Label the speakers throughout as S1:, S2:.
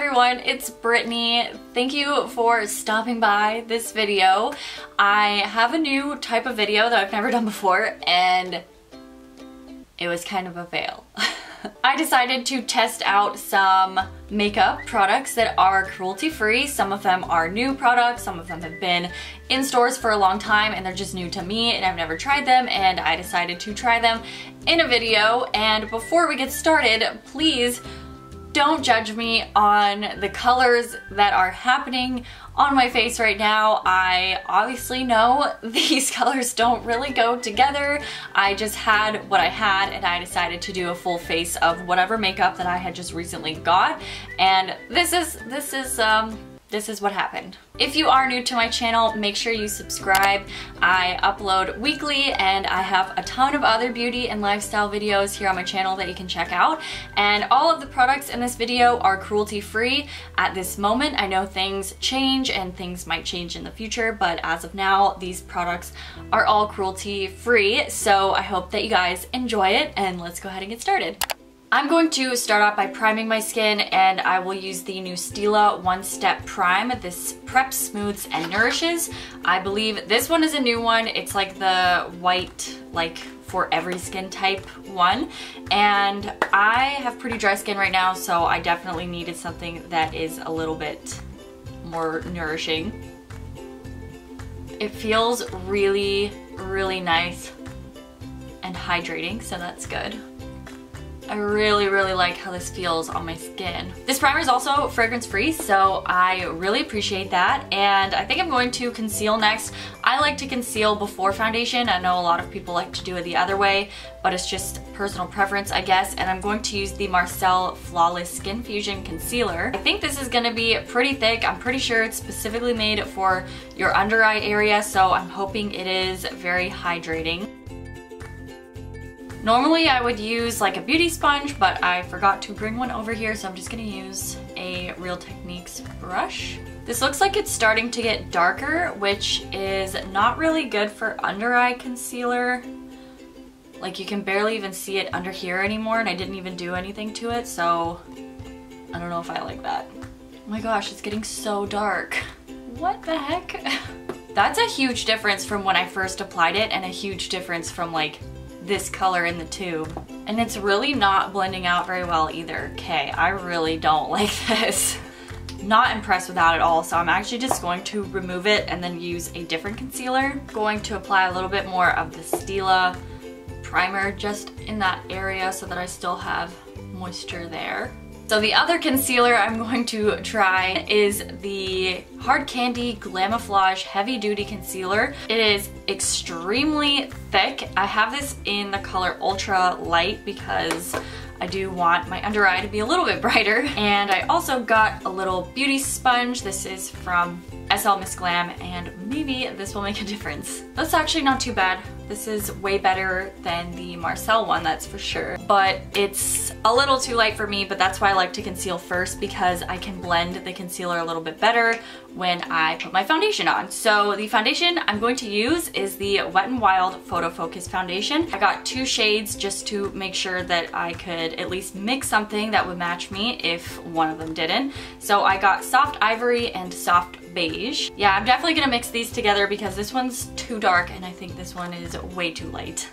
S1: everyone, it's Brittany. Thank you for stopping by this video. I have a new type of video that I've never done before and it was kind of a fail. I decided to test out some makeup products that are cruelty-free. Some of them are new products, some of them have been in stores for a long time and they're just new to me and I've never tried them, and I decided to try them in a video. And before we get started, please don't judge me on the colors that are happening on my face right now. I obviously know these colors don't really go together. I just had what I had and I decided to do a full face of whatever makeup that I had just recently got, and this is what happened. If you are new to my channel, make sure you subscribe. I upload weekly and I have a ton of other beauty and lifestyle videos here on my channel that you can check out. And all of the products in this video are cruelty-free at this moment. I know things change and things might change in the future, but as of now, these products are all cruelty-free. So I hope that you guys enjoy it, and let's go ahead and get started. I'm going to start off by priming my skin, and I will use the new Stila One Step Prime. This preps, smooths, and nourishes. I believe this one is a new one. It's like the white, like for every skin type one. And I have pretty dry skin right now, so I definitely needed something that is a little bit more nourishing. It feels really, really nice and hydrating, so that's good. I really like how this feels on my skin. This primer is also fragrance free, so I really appreciate that. And I think I'm going to conceal next. I like to conceal before foundation. I know a lot of people like to do it the other way, but it's just personal preference, I guess. And I'm going to use the Marcelle Flawless Skin Fusion Concealer. I think this is gonna be pretty thick. I'm pretty sure it's specifically made for your under eye area, so I'm hoping it is very hydrating. Normally I would use like a beauty sponge, but I forgot to bring one over here, so I'm just gonna use a Real Techniques brush. This looks like it's starting to get darker, which is not really good for under eye concealer. Like, you can barely even see it under here anymore, and I didn't even do anything to it, so I don't know if I like that. Oh my gosh, it's getting so dark. What the heck? That's a huge difference from when I first applied it, and a huge difference from like this color in the tube. And it's really not blending out very well either. Okay, I really don't like this. Not impressed with that at all, so I'm actually just going to remove it and then use a different concealer. Going to apply a little bit more of the Stila primer just in that area so that I still have moisture there. So the other concealer I'm going to try is the Hard Candy Glamoflauge Heavy Duty Concealer. It is extremely thick. I have this in the color Ultra Light because I do want my under eye to be a little bit brighter. And I also got a little beauty sponge. This is from SL Miss Glam, and maybe this will make a difference. That's actually not too bad. This is way better than the Marcelle one, that's for sure. But it's a little too light for me, but that's why I like to conceal first, because I can blend the concealer a little bit better when I put my foundation on. So the foundation I'm going to use is the Wet n Wild Photofocus foundation. I got two shades just to make sure that I could at least mix something that would match me if one of them didn't. So I got Soft Ivory and Soft Beige. Yeah, I'm definitely gonna mix these together because this one's too dark and I think this one is way too light.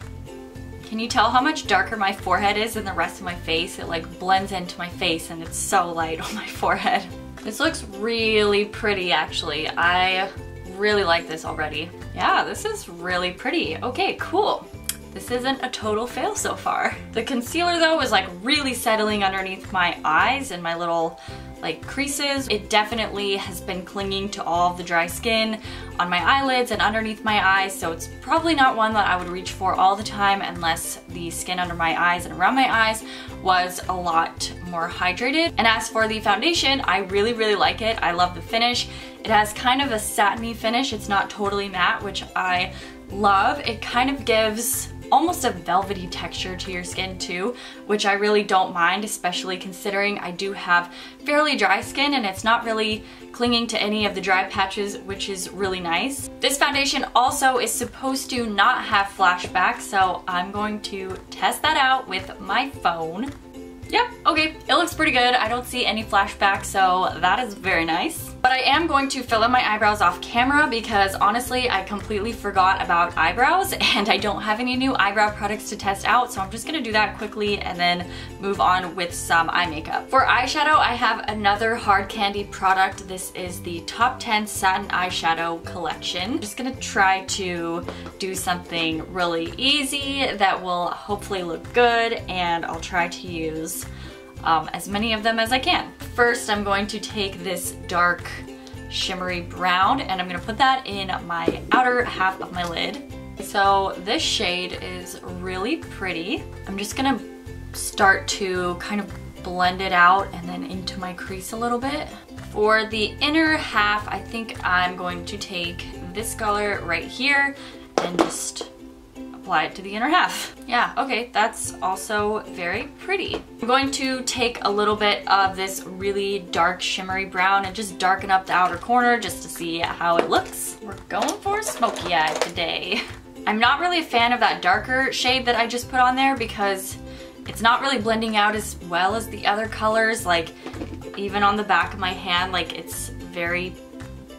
S1: Can you tell how much darker my forehead is than the rest of my face? It like blends into my face and it's so light on my forehead. This looks really pretty actually. I really like this already. Yeah, this is really pretty. Okay, cool. This isn't a total fail so far. The concealer though is like really settling underneath my eyes and my little like creases. It definitely has been clinging to all of the dry skin on my eyelids and underneath my eyes, so it's probably not one that I would reach for all the time unless the skin under my eyes and around my eyes was a lot more hydrated. And as for the foundation, I really like it. I love the finish. It has kind of a satiny finish. It's not totally matte, which I love. It kind of gives almost a velvety texture to your skin too, which I really don't mind, especially considering I do have fairly dry skin and it's not really clinging to any of the dry patches, which is really nice. This foundation also is supposed to not have flashback, so I'm going to test that out with my phone. Yep, okay, it looks pretty good. I don't see any flashback, so that is very nice. But I am going to fill in my eyebrows off camera because honestly, I completely forgot about eyebrows and I don't have any new eyebrow products to test out, so I'm just gonna do that quickly and then move on with some eye makeup. For eyeshadow, I have another hard candy product. This is the Top 10 Satin Eyeshadow Collection. I'm just gonna try to do something really easy that will hopefully look good, and I'll try to use as many of them as I can. First, I'm going to take this dark shimmery brown and I'm gonna put that in my outer half of my lid. So this shade is really pretty. I'm just gonna start to kind of blend it out and then into my crease a little bit. For the inner half, I think I'm going to take this color right here and just apply it to the inner half. Yeah, okay, that's also very pretty. I'm going to take a little bit of this really dark shimmery brown and just darken up the outer corner just to see how it looks. We're going for a smoky eye today. I'm not really a fan of that darker shade that I just put on there because it's not really blending out as well as the other colors. Like, even on the back of my hand, like, it's very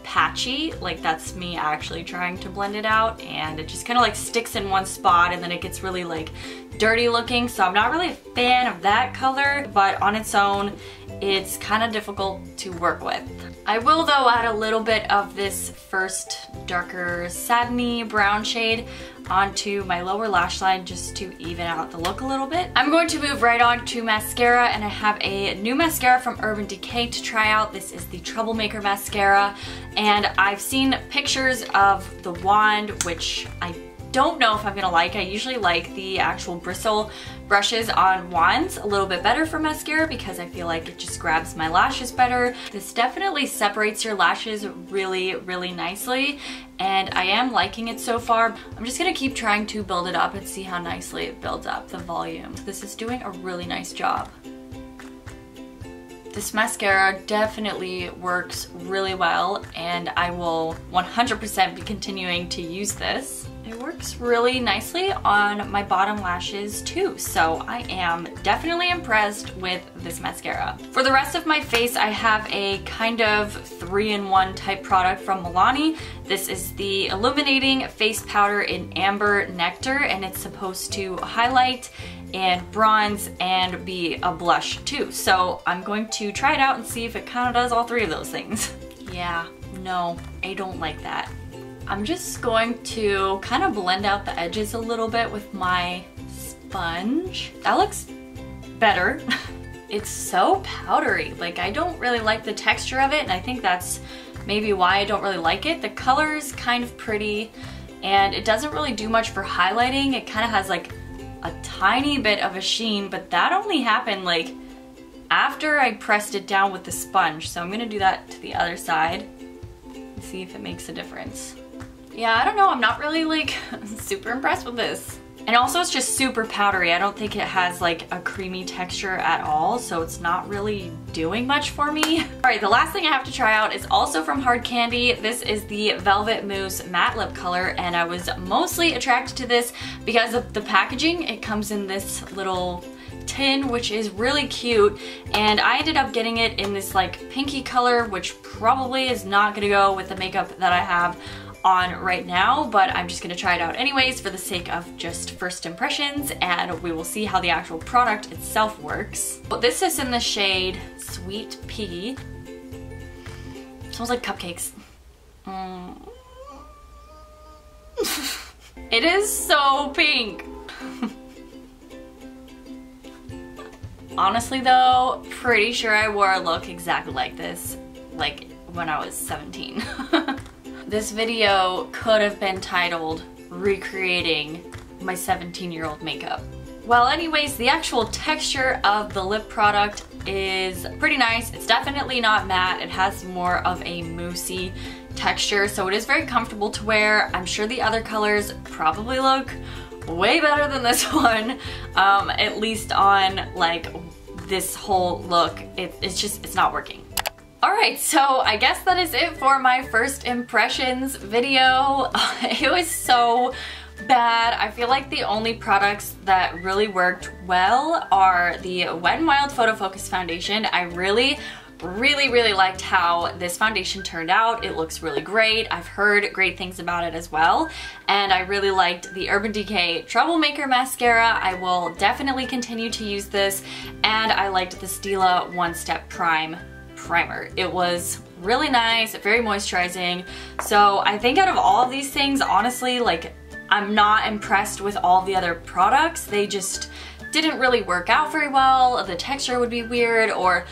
S1: patchy. Like, that's me actually trying to blend it out, and it just kind of like sticks in one spot and then it gets really like dirty looking. So I'm not really a fan of that color, but on its own, it's kind of difficult to work with. I will though add a little bit of this first darker satiny brown shade onto my lower lash line just to even out the look a little bit. I'm going to move right on to mascara, and I have a new mascara from Urban Decay to try out. This is the Troublemaker mascara, and I've seen pictures of the wand, which I don't know if I'm gonna like. I usually like the actual bristle brushes on wands a little bit better for mascara because I feel like it just grabs my lashes better. This definitely separates your lashes really, really nicely, and I am liking it so far. I'm just gonna keep trying to build it up and see how nicely it builds up the volume. This is doing a really nice job. This mascara definitely works really well, and I will 100% be continuing to use this. It works really nicely on my bottom lashes too, so I am definitely impressed with this mascara. For the rest of my face, I have a kind of 3-in-1 type product from Milani. This is the Illuminating Face Powder in Amber Nectar, and it's supposed to highlight and bronze and be a blush too. So I'm going to try it out and see if it kind of does all three of those things. Yeah, no, I don't like that. I'm just going to kind of blend out the edges a little bit with my sponge. That looks better. It's so powdery. Like, I don't really like the texture of it, and I think that's maybe why I don't really like it. The color is kind of pretty, and it doesn't really do much for highlighting. It kind of has like a tiny bit of a sheen, but that only happened like after I pressed it down with the sponge. So I'm gonna do that to the other side and see if it makes a difference. Yeah, I don't know, I'm not really like super impressed with this. And also it's just super powdery. I don't think it has like a creamy texture at all, so it's not really doing much for me. All right, the last thing I have to try out is also from Hard Candy. This is the Velvet Mousse Matte Lip Color, and I was mostly attracted to this because of the packaging. It comes in this little tin, which is really cute, and I ended up getting it in this like pinky color, which probably is not gonna go with the makeup that I have on right now, but I'm just gonna try it out anyways for the sake of just first impressions, and we will see how the actual product itself works. But this is in the shade Sweet Pea. It smells like cupcakes. It is so pink. Honestly though, pretty sure I wore a look exactly like this, like when I was 17. This video could have been titled Recreating My 17-year-old Makeup. Well, anyways, the actual texture of the lip product is pretty nice. It's definitely not matte. It has more of a moussey texture, so it is very comfortable to wear. I'm sure the other colors probably look way better than this one, at least on like this whole look. It's not working. Alright, so I guess that is it for my first impressions video. It was so bad. I feel like the only products that really worked well are the Wet n Wild Photofocus foundation. I really liked how this foundation turned out. It looks really great. I've heard great things about it as well. And I really liked the Urban Decay Troublemaker mascara. I will definitely continue to use this. And I liked the Stila One Step Primer. It was really nice, very moisturizing. So I think out of all of these things, honestly, like, I'm not impressed with all the other products. They just didn't really work out very well. The texture would be weird, or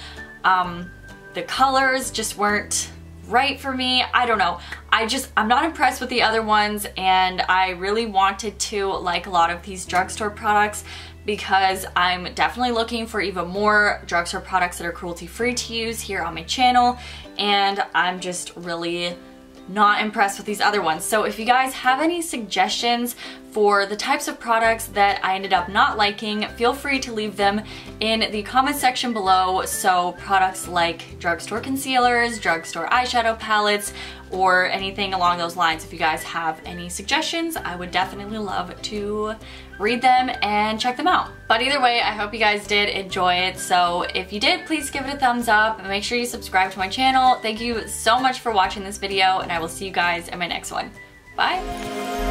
S1: the colors just weren't right for me. I don't know. I'm not impressed with the other ones, and I really wanted to like a lot of these drugstore products because I'm definitely looking for even more drugstore products that are cruelty-free to use here on my channel, and I'm just really not impressed with these other ones. So if you guys have any suggestions for the types of products that I ended up not liking, feel free to leave them in the comment section below. So products like drugstore concealers, drugstore eyeshadow palettes, or anything along those lines. If you guys have any suggestions, I would definitely love to read them and check them out. But either way, I hope you guys did enjoy it. So if you did, please give it a thumbs up and make sure you subscribe to my channel. Thank you so much for watching this video, and I will see you guys in my next one. Bye!